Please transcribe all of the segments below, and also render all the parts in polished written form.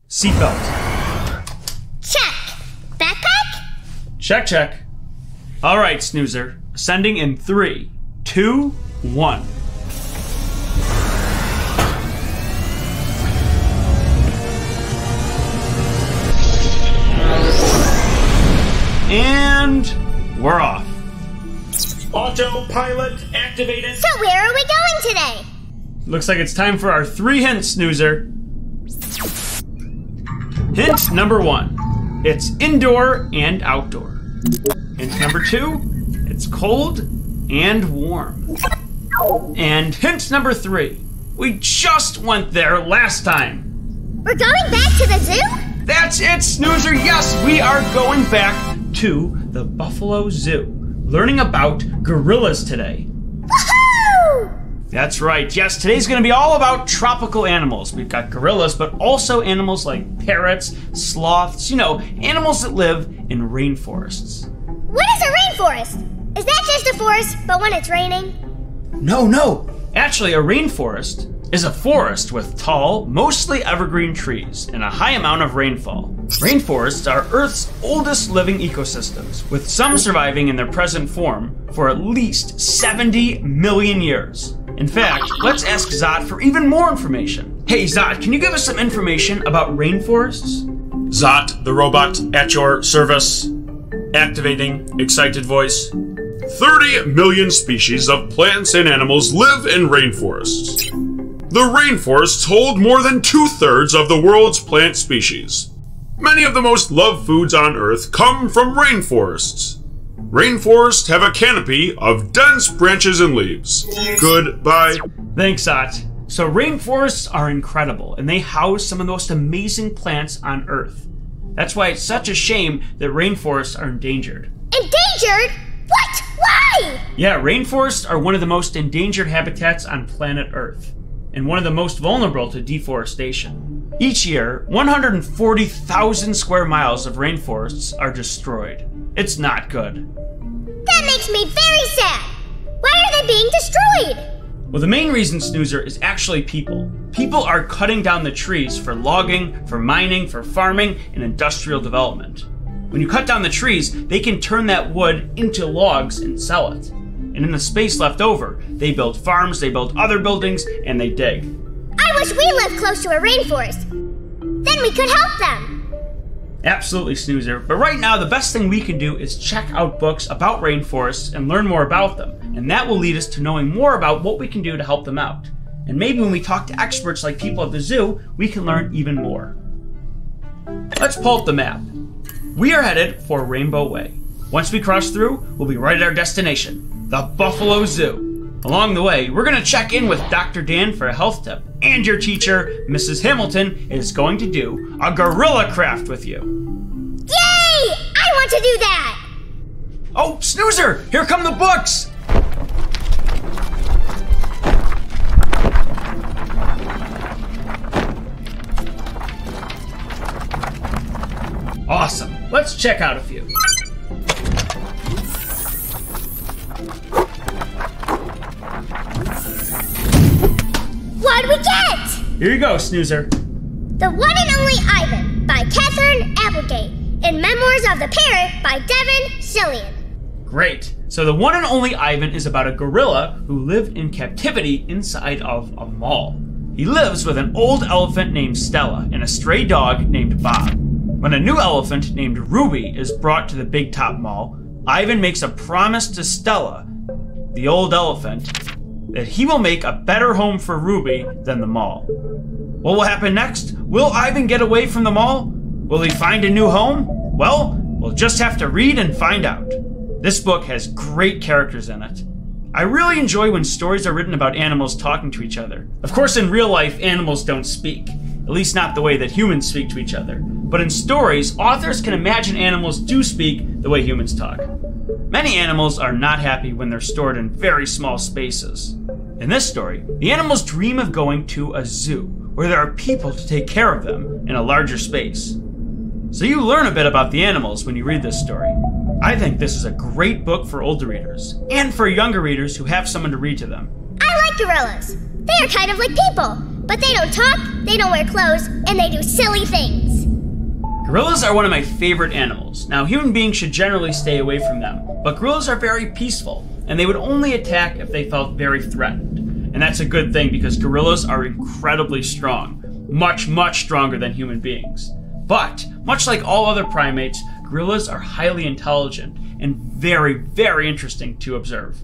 Seatbelt. Check. Backpack? Check, check. All right, snoozer. Ascending in 3, 2, 1. And we're off. Autopilot activated. So where are we going today? Looks like it's time for our 3 hints, snoozer. Hint number 1, it's indoor and outdoor. Hint number 2, it's cold and warm. And hint number 3, we just went there last time. We're going back to the zoo? That's it, snoozer. Yes, we are going back to the Buffalo Zoo, learning about gorillas today. Woohoo! That's right. Yes, today's going to be all about tropical animals. We've got gorillas, but also animals like parrots, sloths, animals that live in rainforests. What is a rainforest? Is that just a forest, but when it's raining? No. Actually, a rainforest is a forest with tall, mostly evergreen trees and a high amount of rainfall. Rainforests are Earth's oldest living ecosystems, with some surviving in their present form for at least 70 million years. In fact, let's ask Zot for even more information. Hey Zot, can you give us some information about rainforests? Zot, the robot, at your service. Activating excited voice. 30 million species of plants and animals live in rainforests. The rainforests hold more than 2/3 of the world's plant species. Many of the most loved foods on Earth come from rainforests. Rainforests have a canopy of dense branches and leaves. Goodbye. Thanks, Zot. So rainforests are incredible, and they house some of the most amazing plants on Earth. That's why it's such a shame that rainforests are endangered. Endangered? What? Why? Yeah, rainforests are one of the most endangered habitats on planet Earth, and one of the most vulnerable to deforestation. Each year, 140,000 square miles of rainforests are destroyed. It's not good. That makes me very sad. Why are they being destroyed? Well, the main reason, snoozer, is actually people. People are cutting down the trees for logging, for mining, for farming, and industrial development. When you cut down the trees, they can turn that wood into logs and sell it. And in the space left over, they build farms, they build other buildings, and they dig. I wish we lived close to a rainforest. Then we could help them. Absolutely, snoozer. But right now, the best thing we can do is check out books about rainforests and learn more about them. And that will lead us to knowing more about what we can do to help them out. And maybe when we talk to experts like people at the zoo, we can learn even more. Let's pull up the map. We are headed for Rainbow Way. Once we cross through, we'll be right at our destination, the Buffalo Zoo. Along the way, we're going to check in with Dr. Dan for a health tip, and your teacher, Mrs. Hamilton, is going to do a gorilla craft with you. Yay! I want to do that! Oh, snoozer! Here come the books! Awesome. Let's check out a few. What'd we get? Here you go, snoozer. The One and Only Ivan by Catherine Applegate and Memoirs of the Parrot by Devin Cillian. Great. So the One and Only Ivan is about a gorilla who lived in captivity inside of a mall. He lives with an old elephant named Stella and a stray dog named Bob. When a new elephant named Ruby is brought to the Big Top Mall, Ivan makes a promise to Stella, the old elephant, that he will make a better home for Ruby than the mall. What will happen next? Will Ivan get away from the mall? Will he find a new home? Well, we'll just have to read and find out. This book has great characters in it. I really enjoy when stories are written about animals talking to each other. Of course, in real life, animals don't speak. At least not the way that humans speak to each other. But in stories, authors can imagine animals do speak the way humans talk. Many animals are not happy when they're stored in very small spaces. In this story, the animals dream of going to a zoo, where there are people to take care of them in a larger space. So you learn a bit about the animals when you read this story. I think this is a great book for older readers, and for younger readers who have someone to read to them. I like gorillas. They are kind of like people. But they don't talk, they don't wear clothes, and they do silly things. Gorillas are one of my favorite animals. Now, human beings should generally stay away from them, but gorillas are very peaceful, and they would only attack if they felt very threatened. And that's a good thing because gorillas are incredibly strong, much, much stronger than human beings. But, much like all other primates, gorillas are highly intelligent and very, very interesting to observe.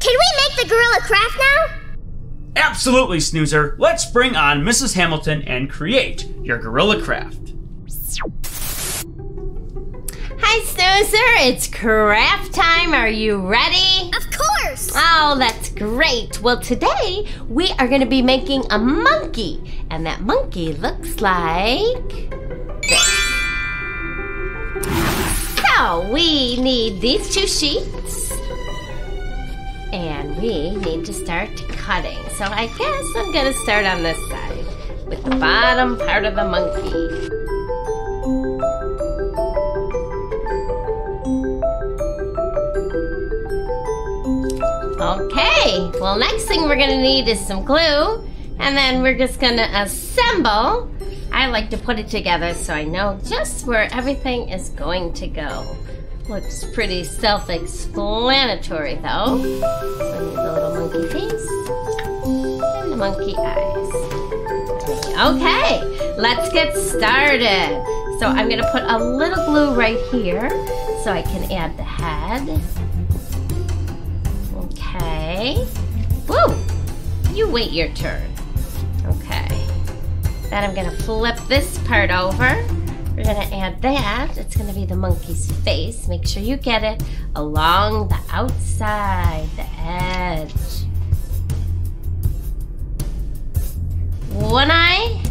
Can we make the gorilla craft now? Absolutely, Snoozer. Let's bring on Mrs. Hamilton and create your gorilla craft. Hi, Snoozer. It's craft time. Are you ready? Of course! Oh, that's great. Well, today we are going to be making a monkey. And that monkey looks like this. So, we need these 2 sheets. And we need to start cutting. So I guess I'm going to start on this side with the bottom part of the monkey. Okay, well, next thing we're gonna need is some glue, and then we're just gonna assemble. I like to put it together so I know just where everything is going to go. Looks pretty self-explanatory though. So I need the little monkey face and the monkey eyes. Okay, let's get started. So I'm gonna put a little glue right here so I can add the head. Okay. Woo! You wait your turn. Okay. Then I'm gonna flip this part over. We're gonna add that. It's gonna be the monkey's face. Make sure you get it along the outside, the edge. 1 eye.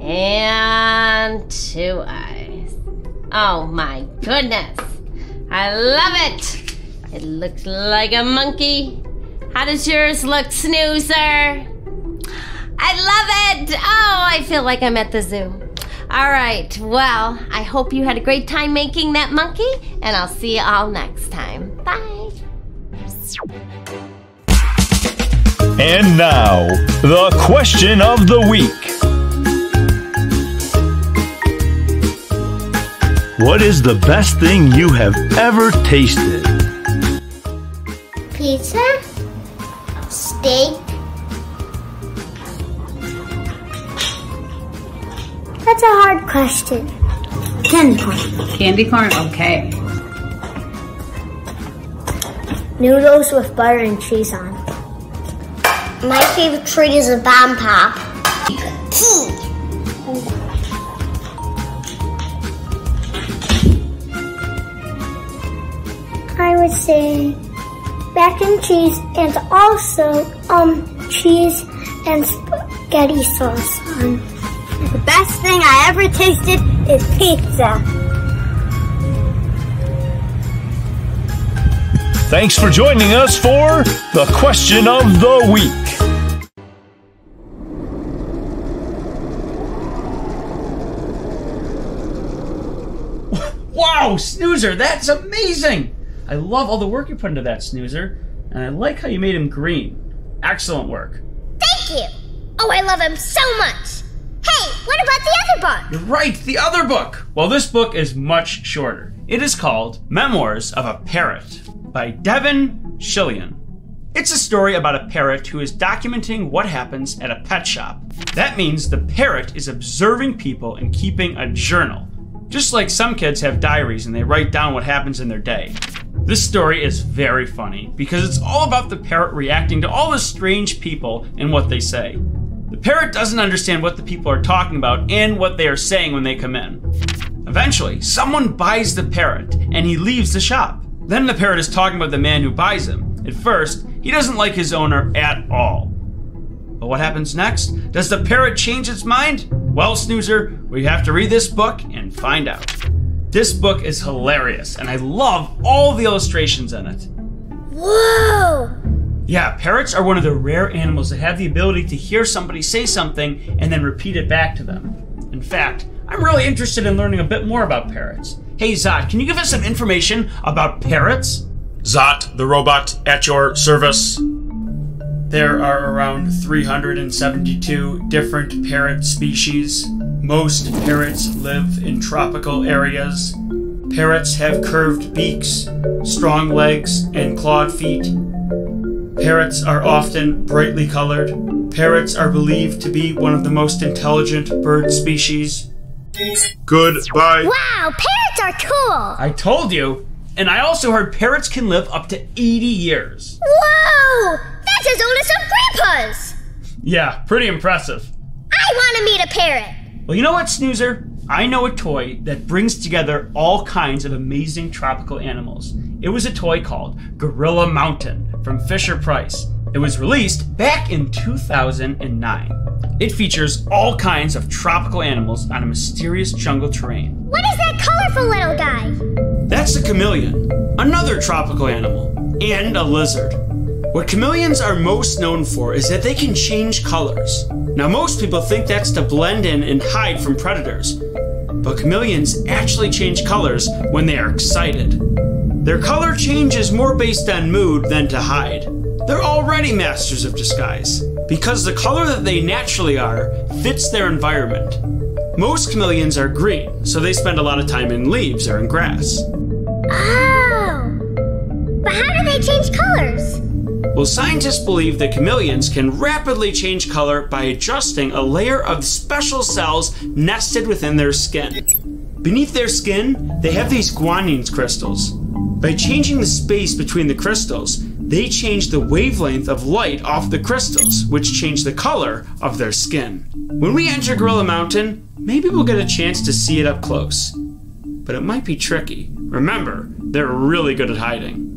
And 2 eyes. Oh my goodness. I love it. It looks like a monkey. How does yours look, Snoozer? I love it. Oh, I feel like I'm at the zoo. All right, well, I hope you had a great time making that monkey, and I'll see you all next time. Bye. And now, the question of the week. What is the best thing you have ever tasted? Pizza? Steak? That's a hard question. Candy corn. Candy corn? Okay. Noodles with butter and cheese on. My favorite treat is a bomb pop. I would say mac and cheese and also cheese and spaghetti sauce on. The best thing I ever tasted is pizza. Thanks for joining us for the question of the week. Wow, Snoozer, that's amazing! I love all the work you put into that, Snoozer. And I like how you made him green. Excellent work. Thank you! Oh, I love him so much! Hey, what about the other book? You're right, the other book! Well, this book is much shorter. It is called Memoirs of a Parrot by Devin Shillian. It's a story about a parrot who is documenting what happens at a pet shop. That means the parrot is observing people and keeping a journal. Just like some kids have diaries and they write down what happens in their day. This story is very funny because it's all about the parrot reacting to all the strange people and what they say. The parrot doesn't understand what the people are talking about and what they are saying when they come in. Eventually, someone buys the parrot and he leaves the shop. Then the parrot is talking about the man who buys him. At first, he doesn't like his owner at all. But what happens next? Does the parrot change its mind? Well, Snoozer, we have to read this book and find out. This book is hilarious, and I love all the illustrations in it. Whoa! Yeah, parrots are one of the rare animals that have the ability to hear somebody say something and then repeat it back to them. In fact, I'm really interested in learning a bit more about parrots. Hey, Zot, can you give us some information about parrots? Zot, the robot, at your service. There are around 372 different parrot species. Most parrots live in tropical areas. Parrots have curved beaks, strong legs, and clawed feet. Parrots are often brightly colored. Parrots are believed to be one of the most intelligent bird species. Goodbye. Wow, parrots are cool! I told you! And I also heard parrots can live up to 80 years. Whoa! That's as old as some grandpas! Yeah, pretty impressive. I want to meet a parrot! Well, you know what, Snoozer? I know a toy that brings together all kinds of amazing tropical animals. It was a toy called Gorilla Mountain from Fisher-Price. It was released back in 2009. It features all kinds of tropical animals on a mysterious jungle terrain. What is that colorful little guy? That's a chameleon, another tropical animal, and a lizard. What chameleons are most known for is that they can change colors. Now, most people think that's to blend in and hide from predators, but chameleons actually change colors when they are excited. Their color change is more based on mood than to hide. They're already masters of disguise, because the color that they naturally are fits their environment. Most chameleons are green, so they spend a lot of time in leaves or in grass. Oh! But how do they change colors? Well, scientists believe that chameleons can rapidly change color by adjusting a layer of special cells nested within their skin. Beneath their skin, they have these guanine crystals. By changing the space between the crystals, they change the wavelength of light off the crystals, which change the color of their skin. When we enter Gorilla Mountain, maybe we'll get a chance to see it up close. But it might be tricky. Remember, they're really good at hiding.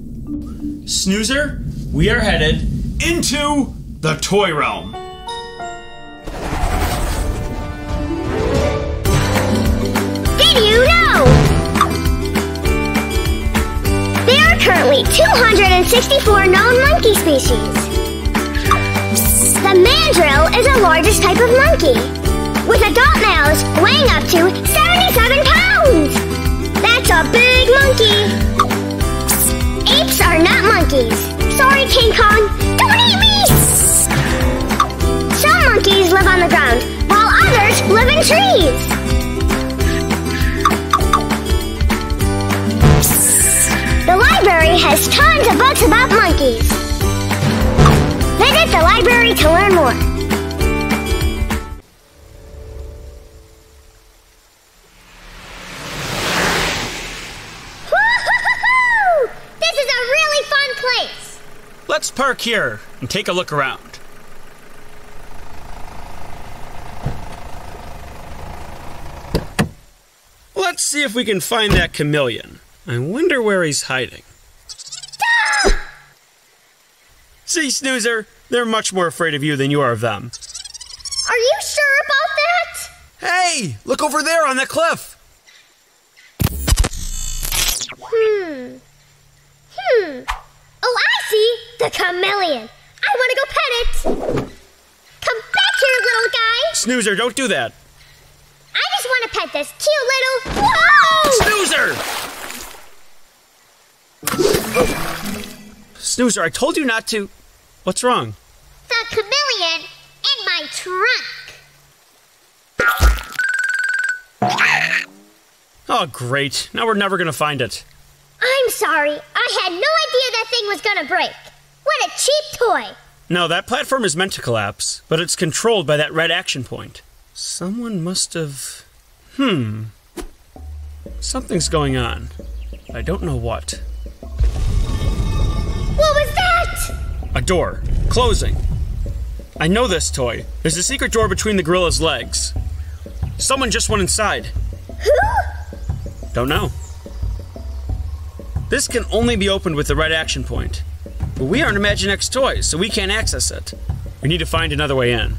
Snoozer, we are headed into the toy realm. Did you know? There are currently 264 known monkey species. The mandrill is the largest type of monkey, with adult males weighing up to 77 pounds. That's a big monkey. Apes are not monkeys. Sorry, King Kong, don't eat me! Some monkeys live on the ground, while others live in trees. The library has tons of books about monkeys. Visit the library to learn more. Woo-hoo-hoo-hoo! This is a really fun place. Let's park here and take a look around. Let's see if we can find that chameleon. I wonder where he's hiding. See, Snoozer, they're much more afraid of you than you are of them. Are you sure about that? Hey, look over there on that cliff. Oh, I see. The chameleon. I want to go pet it. Come back here, little guy. Snoozer, don't do that. I just want to pet this cute little... Whoa! Snoozer! Snoozer, I told you not to. What's wrong? The chameleon in my trunk. Oh, great. Now we're never going to find it. I'm sorry. I had no idea that thing was going to break. What a cheap toy. No, that platform is meant to collapse, but it's controlled by that red action point. Someone must have... Something's going on. I don't know what. What was that? A door. Closing. I know this toy. There's a secret door between the gorilla's legs. Someone just went inside. Who? Don't know. This can only be opened with the red action point. But we aren't Imaginext toys, so we can't access it. We need to find another way in.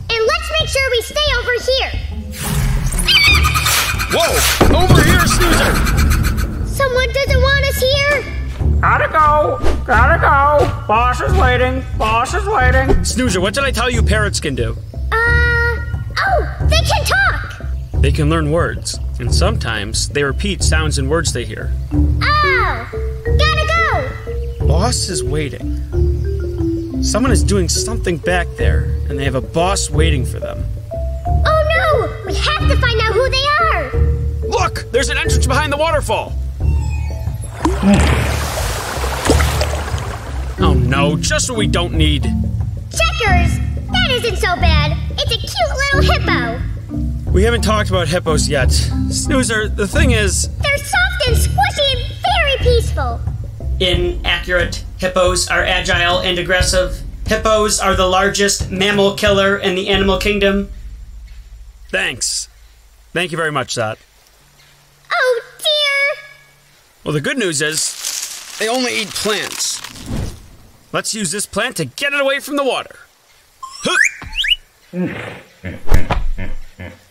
And let's make sure we stay over here. Whoa! Over here, Snoozer! Someone doesn't want us here. Gotta go! Boss is waiting! Snoozer, what did I tell you parrots can do? Oh, they can talk. They can learn words, and sometimes they repeat sounds and words they hear. Oh, gotta go. boss is waiting. Someone is doing something back there, and they have a boss waiting for them. Oh no! We have to find out who they are! Look! There's an entrance behind the waterfall! Oh no, just what we don't need. Checkers! That isn't so bad. It's a cute little hippo. We haven't talked about hippos yet. Snoozer, the thing is... They're soft and squishy and very peaceful. Inaccurate. Hippos are agile and aggressive. Hippos are the largest mammal killer in the animal kingdom. Thanks. Thank you very much, Zot. Oh dear! Well, the good news is, they only eat plants. Let's use this plant to get it away from the water.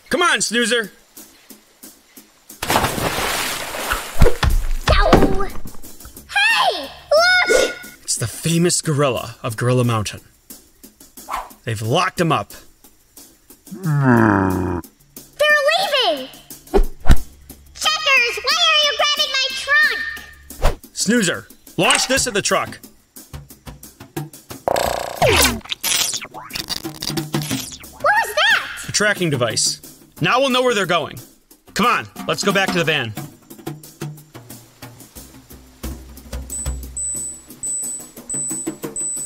Come on, Snoozer. Ow! Hey! Look! It's the famous gorilla of Gorilla Mountain. They've locked him up. They're leaving! Checkers, why are you grabbing my trunk? Snoozer, launch this at the truck. What was that? A tracking device. Now we'll know where they're going. Come on, let's go back to the van.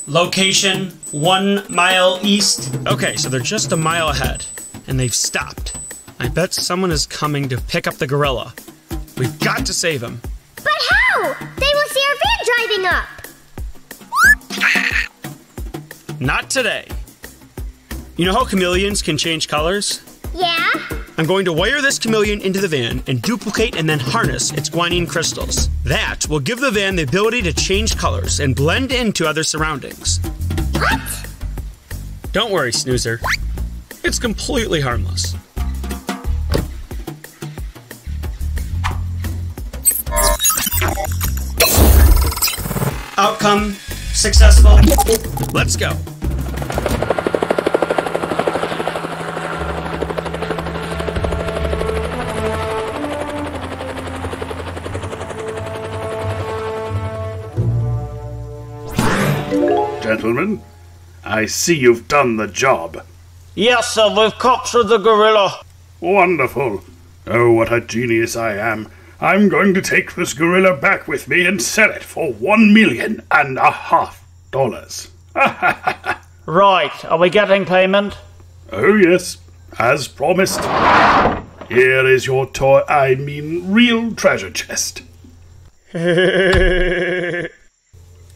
Location 1 mile east. Okay, so they're just a mile ahead, and they've stopped. I bet someone is coming to pick up the gorilla. We've got to save him. But how? They will see our van driving up. Not today. You know how chameleons can change colors? Yeah? I'm going to wire this chameleon into the van and duplicate and then harness its guanine crystals. That will give the van the ability to change colors and blend into other surroundings. What? Don't worry, Snoozer. It's completely harmless. Outcome successful. Let's go. Gentlemen, I see you've done the job. Yes, sir, we've captured the gorilla. Wonderful. Oh, what a genius I am. I'm going to take this gorilla back with me and sell it for $1.5 million. Right, are we getting payment? Oh, yes, as promised. Here is your real treasure chest.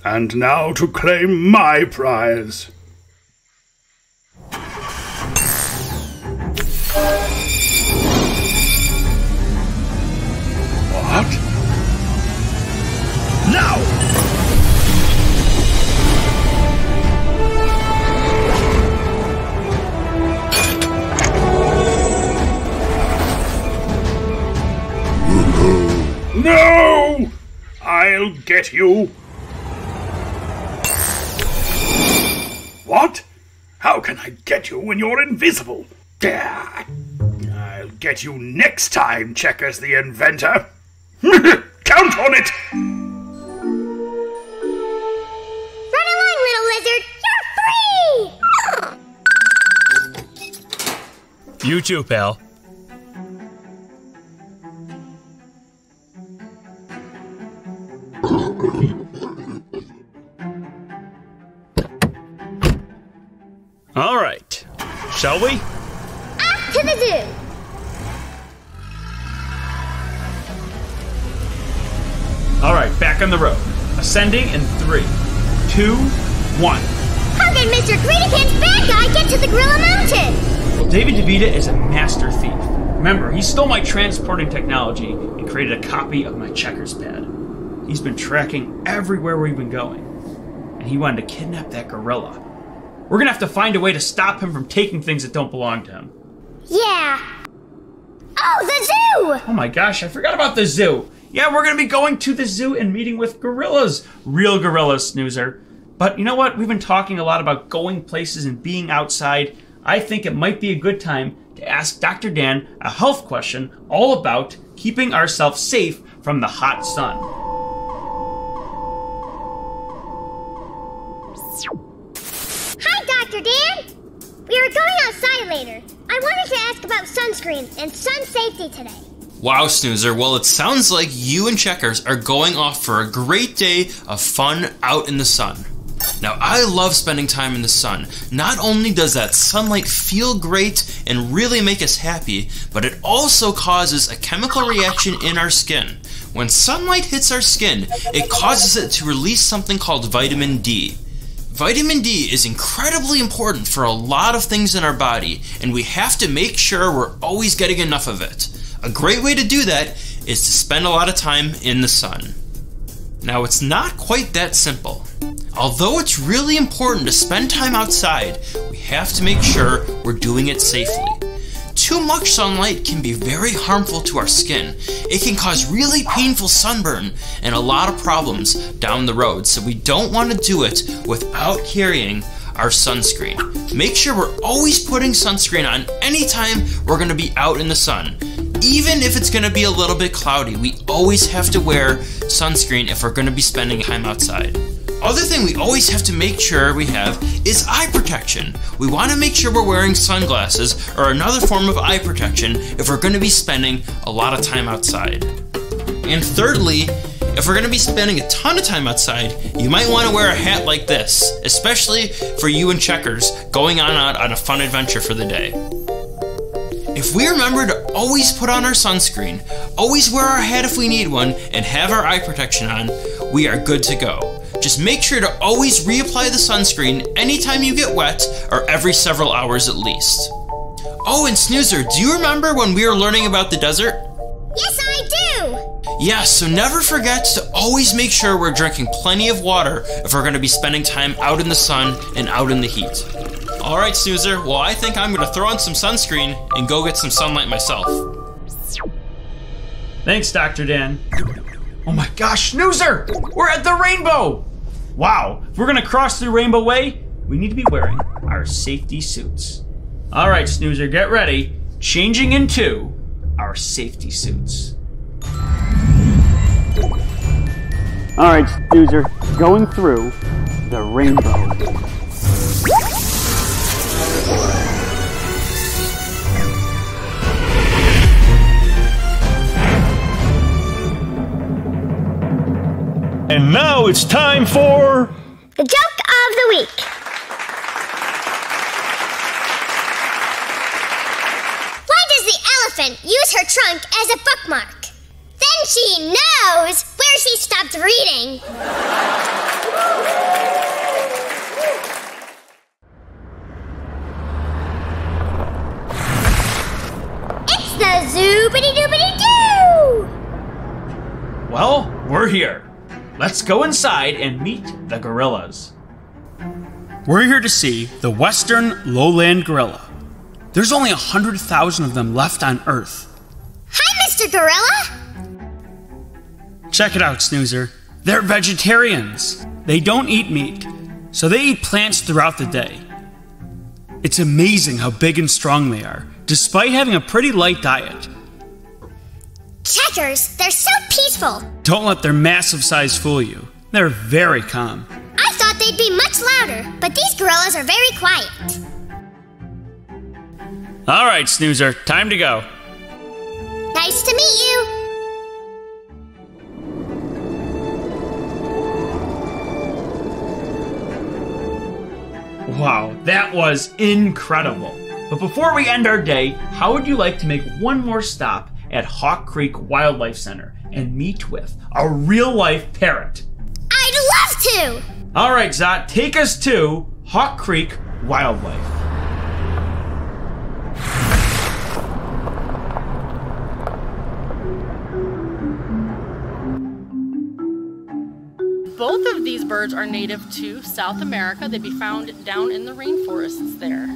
And now to claim my prize. What? Now! No! I'll get you. What? How can I get you when you're invisible? I'll get you next time, Checkers the inventor. Count on it! Run along, little lizard! You're free! You too, pal. All right, shall we? Off to the zoo! All right, back on the road. Ascending in 3, 2, 1. How did Mr. Greedy Pants Bad Guy get to the Gorilla Mountain? Well, David DeVita is a master thief. Remember, he stole my transporting technology and created a copy of my checkers pad. He's been tracking everywhere we've been going, and he wanted to kidnap that gorilla. We're gonna have to find a way to stop him from taking things that don't belong to him. Yeah. Oh, the zoo! Oh my gosh, I forgot about the zoo. Yeah, we're gonna be going to the zoo and meeting with gorillas. Real gorillas, Snoozer. But you know what? We've been talking a lot about going places and being outside. I think it might be a good time to ask Dr. Dan a health question all about keeping ourselves safe from the hot sun. later. I wanted to ask about sunscreen and sun safety today. Wow, Snoozer. Well, it sounds like you and Checkers are going off for a great day of fun out in the sun. Now, I love spending time in the sun. Not only does that sunlight feel great and really make us happy, but it also causes a chemical reaction in our skin. When sunlight hits our skin, it causes it to release something called vitamin D. Vitamin D is incredibly important for a lot of things in our body, and we have to make sure we're always getting enough of it. A great way to do that is to spend a lot of time in the sun. Now, it's not quite that simple. Although it's really important to spend time outside, we have to make sure we're doing it safely. Too much sunlight can be very harmful to our skin. It can cause really painful sunburn and a lot of problems down the road, so we don't want to do it without carrying our sunscreen. Make sure we're always putting sunscreen on anytime we're going to be out in the sun. Even if it's going to be a little bit cloudy, we always have to wear sunscreen if we're going to be spending time outside. Other thing we always have to make sure we have is eye protection. We want to make sure we're wearing sunglasses or another form of eye protection if we're going to be spending a lot of time outside. And thirdly, if we're going to be spending a ton of time outside, you might want to wear a hat like this, especially for you and Checkers going out on a fun adventure for the day. If we remember to always put on our sunscreen, always wear our hat if we need one, and have our eye protection on, we are good to go. Just make sure to always reapply the sunscreen anytime you get wet or every several hours at least. Oh, and Snoozer, do you remember when we were learning about the desert? Yes, I do! Yeah, so never forget to always make sure we're drinking plenty of water if we're going to be spending time out in the sun and out in the heat. Alright, Snoozer, well, I think I'm going to throw on some sunscreen and go get some sunlight myself. Thanks, Dr. Dan. Oh my gosh, Snoozer! We're at the rainbow! Wow, if we're gonna cross through Rainbow Way, we need to be wearing our safety suits. All right, Snoozer, get ready. Changing into our safety suits. All right, Snoozer, going through the rainbow. And now it's time for... The joke of the week. Why does the elephant use her trunk as a bookmark? Then she knows where she stopped reading. It's the Zoobity-Doobity-Doo! Well, we're here. Let's go inside and meet the gorillas. We're here to see the western lowland gorilla. There's only 100,000 of them left on Earth. Hi, Mr. Gorilla! Check it out, Snoozer. They're vegetarians. They don't eat meat, so they eat plants throughout the day. It's amazing how big and strong they are, despite having a pretty light diet. Checkers, they're so peaceful. Don't let their massive size fool you. They're very calm. I thought they'd be much louder, but these gorillas are very quiet. All right, Snoozer, time to go. Nice to meet you. Wow, that was incredible. But before we end our day, how would you like to make one more stop at Hawk Creek Wildlife Center and meet with a real-life parrot? I'd love to! All right, Zot, take us to Hawk Creek Wildlife. Both of these birds are native to South America. They'd be found down in the rainforests there.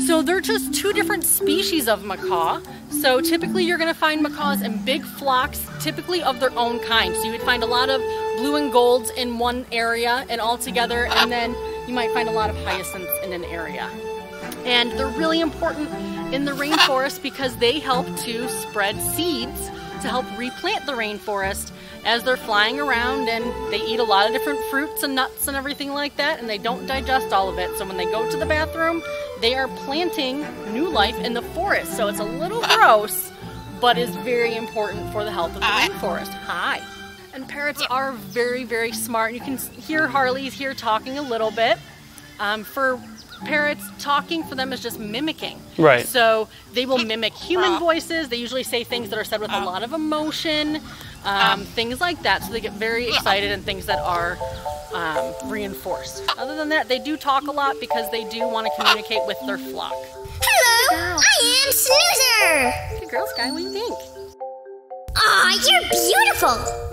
So they're just two different species of macaw. So typically you're going to find macaws in big flocks, typically of their own kind. So you would find a lot of blue and golds in one area and all together, and then you might find a lot of hyacinths in an area. And they're really important in the rainforest because they help to spread seeds to help replant the rainforest as they're flying around, and they eat a lot of different fruits and nuts and everything like that, and they don't digest all of it. So when they go to the bathroom, they are planting new life in the forest. So it's a little gross, but is very important for the health of the rainforest. Hi. And parrots are very, very smart. You can hear Harley's here talking a little bit. For parrots, talking for them is just mimicking. Right. So they will mimic human voices. They usually say things that are said with a lot of emotion, things like that. So they get very excited and things that are reinforced. Other than that, they do talk a lot because they do want to communicate with their flock. Hello, I am Snoozer. Good girl, Sky, what do you think? Aw, you're beautiful.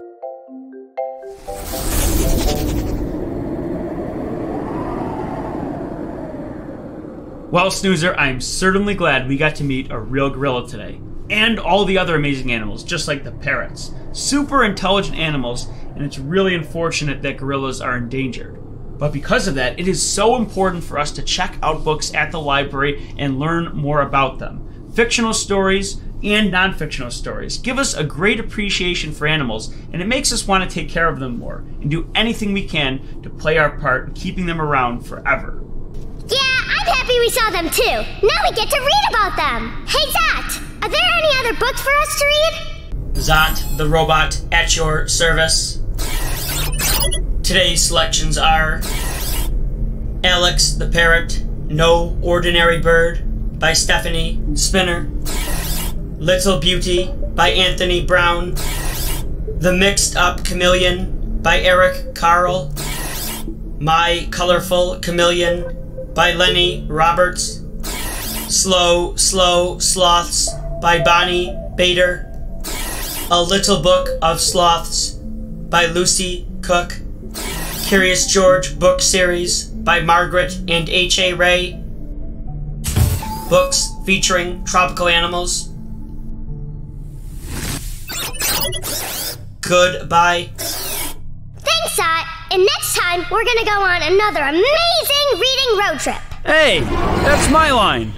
Well, Snoozer, I'm certainly glad we got to meet a real gorilla today. And all the other amazing animals, just like the parrots. Super intelligent animals, and it's really unfortunate that gorillas are endangered. But because of that, it is so important for us to check out books at the library and learn more about them. Fictional stories and non-fictional stories give us a great appreciation for animals, and it makes us want to take care of them more and do anything we can to play our part in keeping them around forever. Yeah, I'm happy we saw them too. Now we get to read about them. Hey, Zot, are there any other books for us to read? Zot, the robot, at your service. Today's selections are Alex the Parrot, No Ordinary Bird by Stephanie Spinner, Little Beauty by Anthony Brown, The Mixed Up Chameleon by Eric Carl, My Colorful Chameleon by Lenny Roberts, Slow, Slow Sloths by Bonnie Bader, A Little Book of Sloths by Lucy Cook, Curious George book series by Margaret and H.A. Ray, books featuring tropical animals. Goodbye. Thanks, Zot. And next time, we're gonna go on another amazing reading road trip. Hey, that's my line.